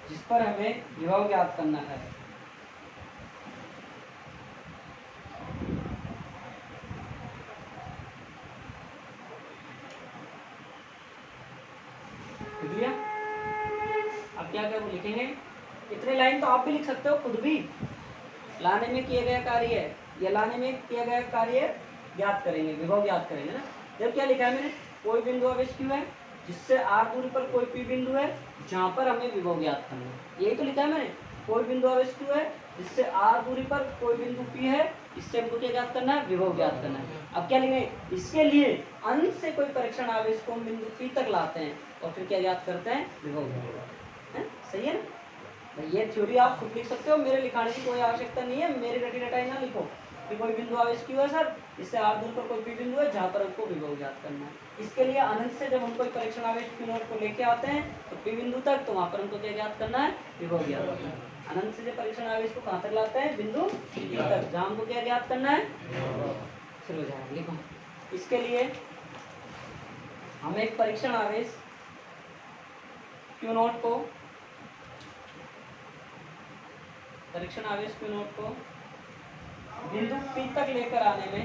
जिस पर हमें विभव ज्ञात करना है। लिख लिया? अब क्या क्या लिखेंगे, इतने लाइन तो आप भी लिख सकते हो खुद भी। लाने में किया गया कार्य है, या लाने में किया गया कार्य ज्ञात करेंगे, विभव ज्ञात करेंगे ना। जब क्या लिखा है मैंने, कोई बिंदु आवेश Q है जिससे r दूरी पर कोई P बिंदु है जहाँ पर हमें विभव ज्ञात करना है। यही तो लिखा है मैंने, कोई बिंदु आवेश Q है जिससे r दूरी पर कोई बिंदु P है, इससे हमको क्या ज्ञात करना है, विभव ज्ञात करना है। अब क्या लिखेंगे, इसके लिए अंश से कोई परीक्षण आवेश को हम बिंदु P तक लाते हैं और फिर क्या ज्ञात करते हैं, विभव ज्ञात है। सही है ना। ये थ्योरी आप खुद लिख सकते हो, मेरे लिखाने की कोई आवश्यकता नहीं है। मेरी रटी रटाई ना लिखो कि कोई बिंदु आवेश Q है सर, इससे r दूरी पर कोई P बिंदु है जहाँ पर हमको विभव ज्ञात करना है। इसके लिए अनंत से जब हम कोई परीक्षण आवेश Q नोट को लेके आते हैं तो P बिंदु तक, तो वहाँ पर हमको क्या ज्ञात करना है, विभव ज्ञात करना है। अनंत से जब परीक्षण आवेश को कहाँ तक लाते हैं, बिंदु P तक, जहाँ हमको क्या ज्ञात करना है। चलो जाए लिखो। इसके लिए हम एक परीक्षण आवेश Q नोट को, परीक्षण आवेश Q नोट को बिंदु P तक लेकर आने में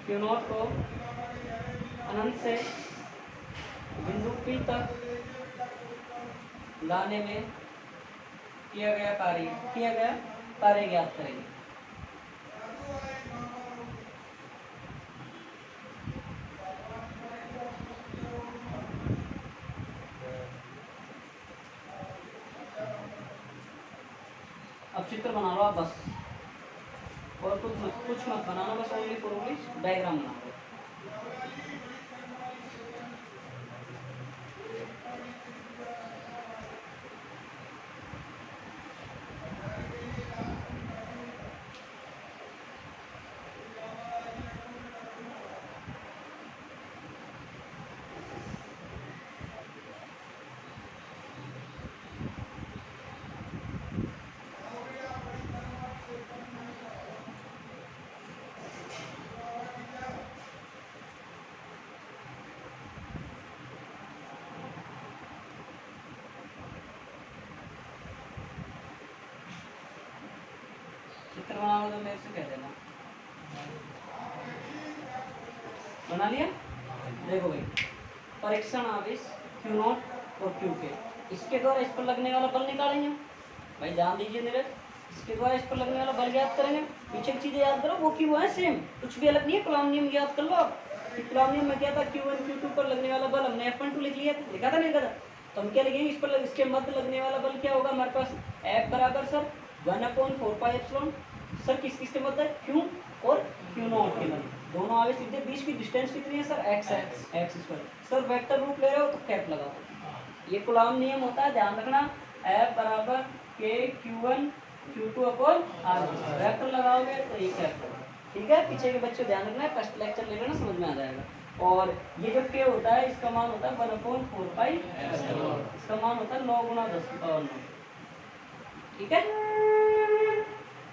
Q नोट को अनंत से बिंदु P तक लाने में किया गया कार्य ज्ञात करेंगे। अब चित्र बना लो आप बस, और कुछ मत बनाना, बस ओनली फॉर ओनली डायग्राम बना लो। चित्र बनाओ तो मेरे से कह देना। बना लिया? देखो भाई, परीक्षण आवेश Q नॉट और Q के, इसके द्वारा इस पर लगने वाला बल निकालेंगे भाई, ध्यान दीजिए मेरे। इसके द्वारा इस पर लगने वाला बल ज्ञात करेंगे। पीछे की चीजें याद करो, वो की वो है सेम, कुछ भी अलग नहीं है। कूलॉम नियम याद कर लो आप। कूलॉम नियम में क्या था, Q1 Q2 पर लगने वाला बल हमने F12 लिख लिया, लिखा था नहीं लिखा था। तो हम क्या लिखेंगे, इस पर इसके मध्य लगने वाला बल क्या होगा हमारे पास, F बराबर सर 1/4πε। सर किस किस के मध्य, Q और Q नॉट के मध्य। दोनों आवेश के बीच की डिस्टेंस कितनी है सर, x है, x स्क्वायर। सर वेक्टर रूप ले रहे हो तो कैप लगाओ। ये कूलॉम नियम होता है, ध्यान रखना। F बराबर K Q1 Q2 upon R। Vector लगाओगे तो ये कैप होगा। ठीक है, पीछे के बच्चे ध्यान रखना है, फर्स्ट लेक्चर ले लेना, समझ में आ जाएगा। और ये जो K होता है इसका मान होता है 1/4π, इसका मान होता है 9 × 10⁹। ठीक है,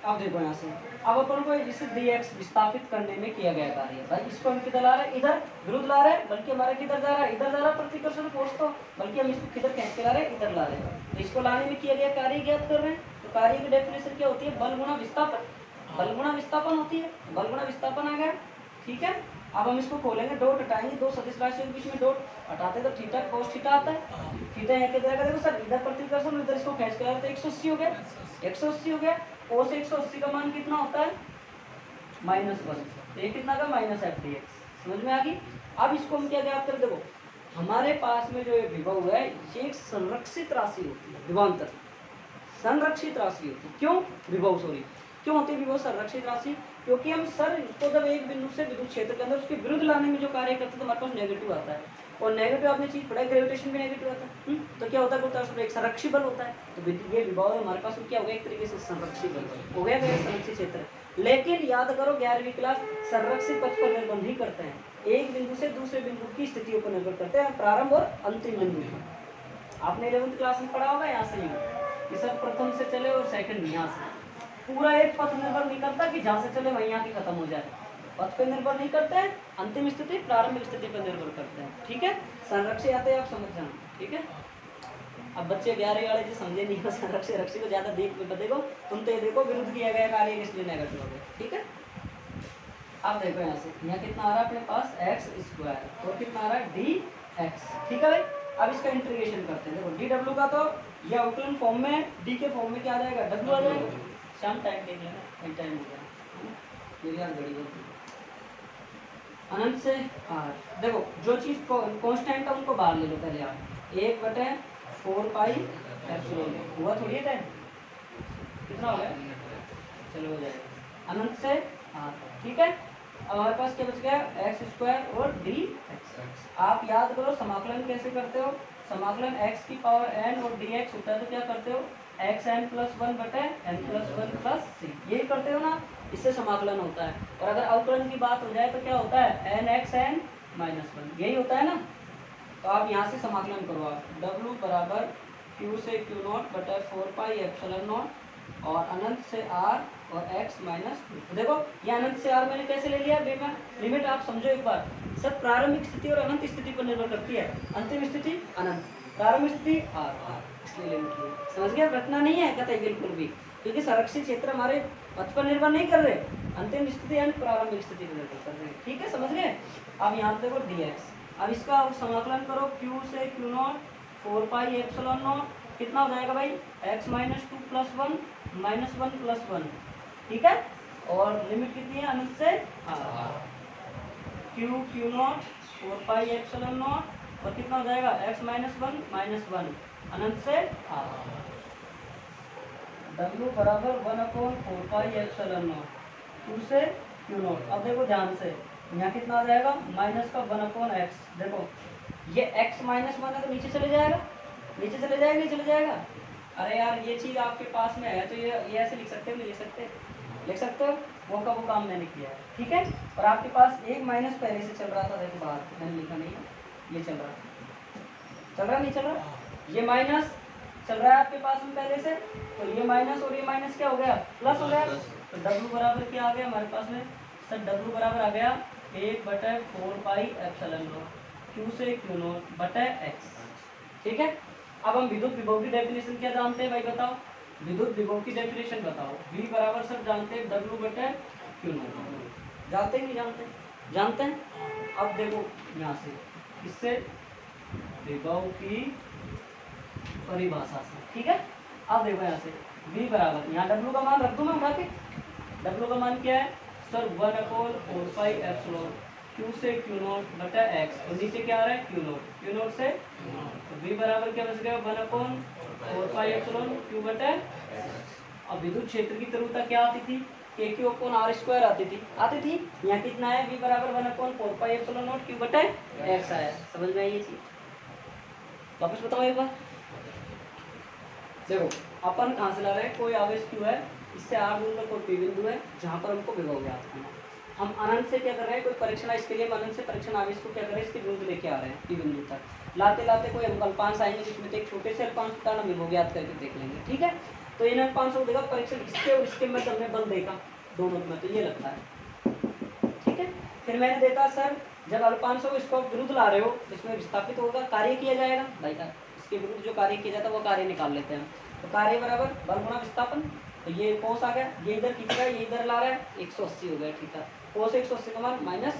अब देखो यहाँ से, अब अपन को जिसे dx विस्थापित करने में किया गया कार्य भाई, इसको हम किधर ला रहे हैं, इधर विरुद्ध ला रहे हैं, बल्कि हमारा किधर जा रहा है, इधर जा रहा है प्रतिकर्षण फोर्स, तो बल्कि हम इसको किधर खींच के ला रहे हैं, इधर ला रहे हैं। तो इसको लाने में किया गया कार्य ज्ञात कर रहे हैं। तो कार्य की डेफिनेशन क्या होती है, बल गुणा विस्थापन। बल गुणा विस्थापन होती है, बल गुणा विस्थापन आ गया। ठीक है। अब हम इसको खोलेंगे, डॉट हटाएंगे, दो सदिश राशियों के बीच में डॉट हटाते तो थीटा cos थीटा आता है। थीटा यहाँ किधर आएगा, देखो सर इधर प्रतिकर्षण, इधर इसको खींच के आया तो 180 हो गया, 180 हो गया। cos 180 का मान कितना होता है -1, तो ये कितना का -f/dx, समझ में आ गई। अब इसको हम क्या ज्ञात करें, देखो हमारे पास में जो ये विभव है ये एक संरक्षित राशि होती है, विभवांतर संरक्षित राशि होती है। क्यों विभव, सॉरी क्यों होती है विभव संरक्षित राशि, क्योंकि हम सर उसको जब एक बिंदु से विद्युत क्षेत्र के अंदर उसके विरुद्ध लाने में जो कार्य करते हैं तो हमारे पास नेगेटिव आता है, और नेगेटिव आपने चीज पढ़ा है, ग्रेविटेशन भी नेगेटिव आता है। तो क्या होता है उसमें एक संरक्षी बल होता है, तो ये विभव हमारे पास क्या हो गया, एक तरीके से संरक्षी बल हो गया, संरक्षित क्षेत्र। लेकिन याद करो 11वीं क्लास, संरक्षित पथ पर निर्बंध ही करते हैं, एक बिंदु से दूसरे बिंदु की स्थितियों पर निर्भर करते हैं, प्रारंभ और अंतिम बिंदु। आपने 11वीं क्लास में पढ़ा होगा यहाँ से कि सब प्रथम से चले और सेकंड यहाँ से, पूरा एक पथ निर्भर नहीं करता कि जहाँ से चले वहीं आके खत्म हो जाए, पथ पे निर्भर नहीं करते हैं, अंतिम स्थिति प्रारंभिक स्थिति पर निर्भर करते हैं, ठीक है। संरक्षी आते हैं आप समझ जाना, ठीक है। अब बच्चे 11वीं वाले जो समझे नहीं हो संरक्षी को ज्यादा देखो, तुम तो ये देखो विरुद्ध किया गया कार्य इसलिए नेगेटिव हो गया, ठीक है। अब देखो यहाँ से, यहाँ कितना आ रहा है अपने पास x² और कितना आ रहा है dx, ठीक है भाई। अब इसका इंटीग्रेशन करते हैं, देखो dw का तो ये अवकलन फॉर्म में, d के फॉर्म में क्या आ जाएगा, w आ जाएगा। शाम टाइम देख लेना, टाइम हो गया मेरी यार बड़ी गलती, अनंत से r। देखो जो चीज कांस्टेंट है उनको बाहर ले लो पहले आप, 1/4πε हुआ थोड़ी है टाइम, कितना हो गया, चलो हो जाएगा अनंत से r, ठीक है। अब हमारे पास क्या बच गया, x² और dx। आप याद करो समाकलन कैसे करते हो, समाकलन x की पावर n और dx होता है तो क्या करते हो, xn+1 बटे n+1 + c, यही करते हो ना, इससे समाकलन होता है। और अगर अवकलन की बात हो जाए तो क्या होता है, nxn-1, यही होता है ना। तो आप यहाँ से समाकलन करो, आप w बराबर q से q0 बटे 4πε0 और अनंत से r और x -2। देखो ये अनंत से r मैंने कैसे ले लिया, बेमा लिमिट आप समझो एक बार, सब प्रारंभिक स्थिति और अनंत स्थिति पर निर्भर करती है, अंतिम स्थिति अनंत, प्रारंभिक स्थिति r, इसलिए लिमिट ली, समझ गया, रटना नहीं है कहते बिल्कुल भी, क्योंकि संरक्षित क्षेत्र हमारे पथ पर निर्भर नहीं कर रहे, अंतिम स्थिति यानी प्रारंभिक स्थिति पर निर्भर कर रहे हैं, ठीक है, समझ गए। अब यहाँ पे देखो dx, अब इसका समाकलन करो q से q0 4πε0, कितना हो जाएगा भाई, x -2 + 1 -1 + 1, ठीक है। और लिमिट कितनी है, अनंत से r, q0 4πε0 और कितना हो जाएगा, x -1 अनंत से r, w बराबर 1/4πε0 q से q0। अब देखो ध्यान से, यहाँ कितना आ जाएगा, -1/x, देखो ये x -1 है तो नीचे चले जाएगा, नीचे चले जाएगा, नहीं चले जाएगा। अरे यार ये चीज़ आपके पास में है तो ये ऐसे लिख सकते हो, नहीं लिख सकते, लिख सकते हो, वो का वो काम मैंने किया है, ठीक है। और आपके पास एक माइनस पहले से चल रहा था, देखो बाहर मैंने लिखा नहीं है, ये चल रहा नहीं चल रहा, ये माइनस चल रहा है आपके पास में पहले से, तो ये माइनस और ये माइनस क्या हो गया, प्लस हो गया। तो w बराबर क्या आ गया हमारे पास में, सर w बराबर आ गया 1/4πε0 q से q0 बटे x, ठीक है। अब हम विद्युत विभव की डेफिनेशन क्या जानते हैं भाई, बताओ, विद्युत विभव की डेफिनेशन बताओ। v बराबर सर जानते हैं w बटे q0, जानते हैं नहीं जानते, जानते हैं। अब देखो यहाँ से, इससे विभव की परिभाषा से, ठीक है। अब देखो यहाँ से v बराबर, यहाँ w का मान रख दूं मैं उठा के, w का मान क्या है सर 1/4πε q से q0 बटा x, और नीचे क्या आ रहा है q0 से, तो v बराबर क्या बच गया 1/4πε q बटा। अब विद्युत क्षेत्र की तीव्रता क्या आती थी, kq/r² आती थी, यहाँ कितना है, v बराबर 1/4πε0 q बटा x आया, समझ में आई ये चीज। वापस बताओ एक बार, देखो अपन कहाँ से ला रहे हैं, कोई आवेश q है, इससे r दूर में कोई p बिंदु है जहाँ पर हमको विभव ज्ञात करना है। हम अनंत से क्या कर रहे हैं, कोई परीक्षण, इसके लिए हम अनंत से परीक्षण आवेश को क्या कर रहे हैं, इसके विरुद्ध लेके आ रहे हैं p बिंदु तक, लाते लाते कोई अल्पांश आएंगे जिसमें एक छोटे से अल्पांश का नाम विभव ज्ञात करके देख लेंगे, ठीक है। तो इन अल्पांश को देखा परीक्षण, इसके और इसके में हमने बल देखा दोनों में, तो ये लगता है, ठीक है। फिर मैंने देखा सर जब अल्पांश हो इसको विरुद्ध ला रहे हो, इसमें विस्थापित होगा, कार्य किया जाएगा भाई, इसके विरुद्ध जो कार्य किया जाता है वो कार्य निकाल लेते हैं। तो कार्य बराबर बल गुणा विस्थापन, तो ये कोस आ गया, ये इधर खींच रहा है, ये इधर ला रहा है, 180 हो गया थीटा। कोस 180 का मान -1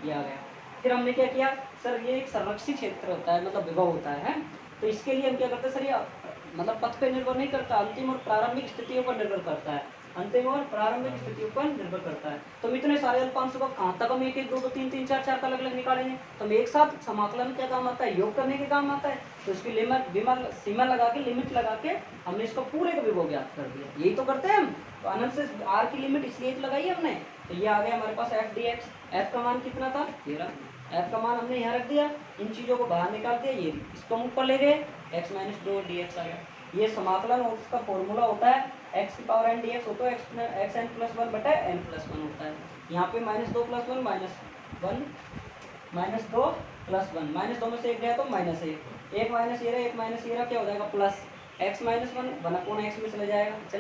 ये आ गया। फिर हमने क्या किया सर, ये एक संरक्षित क्षेत्र होता है, मतलब विभव होता है। तो इसके लिए हम क्या करते हैं सर, ये मतलब पथ पे निर्भर नहीं करता, अंतिम और प्रारंभिक स्थितियों पर निर्भर करता है, अंतिम और प्रारंभिक स्थितियों पर निर्भर करता है। तो हम इतने सारे अल्पांश को कहाँ तक हम 1 1 2 2 3 3 4 4 का अलग अलग निकालेंगे, तो हम एक साथ समाकलन क्या काम आता है, योग करने के काम आता है। तो इसकी लिमिट सीमा लगा के, लिमिट लगा के हमने इसको पूरे का विभव ज्ञात कर दिया, यही तो करते हैं हम। तो अनंत से r की लिमिट इसलिए तो लगाई हमने। तो ये आ गया हमारे पास f dx, f का मान कितना था 13, f का मान हमने यहाँ रख दिया, इन चीज़ों को बाहर निकाल दिया, ये इसको हम ऊपर ले गए, x - 2 dx आ गया। ये समाकलन और उसका फॉर्मूला होता है x की पावर n dx होता है x n + 1 बटा n + 1 होता है। यहाँ पे -2 + 1 -2 + 1 -2 में से एक गया तो -1, एक माइनस ये रहा, एक माइनस ये रहा, क्या हो जाएगा प्लस x - 1 1/x में चले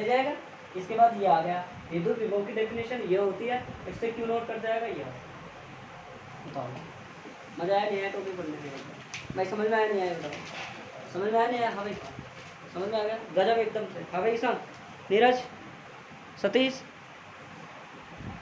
जाएगा। इसके बाद ये आ गया विद्युत विभव की डेफिनेशन ये होती है, इससे क्यों नोट कर जाएगा ये बताओ। मजा आया नहीं आया तो भी पढ़ने के भाई, समझ में आया नहीं आया बताओ, समझ में आया नहीं आया? हाँ भाई समझ में आ गया, गजब एकदम से। हाँ भाई ईशान, नीरज, सतीश,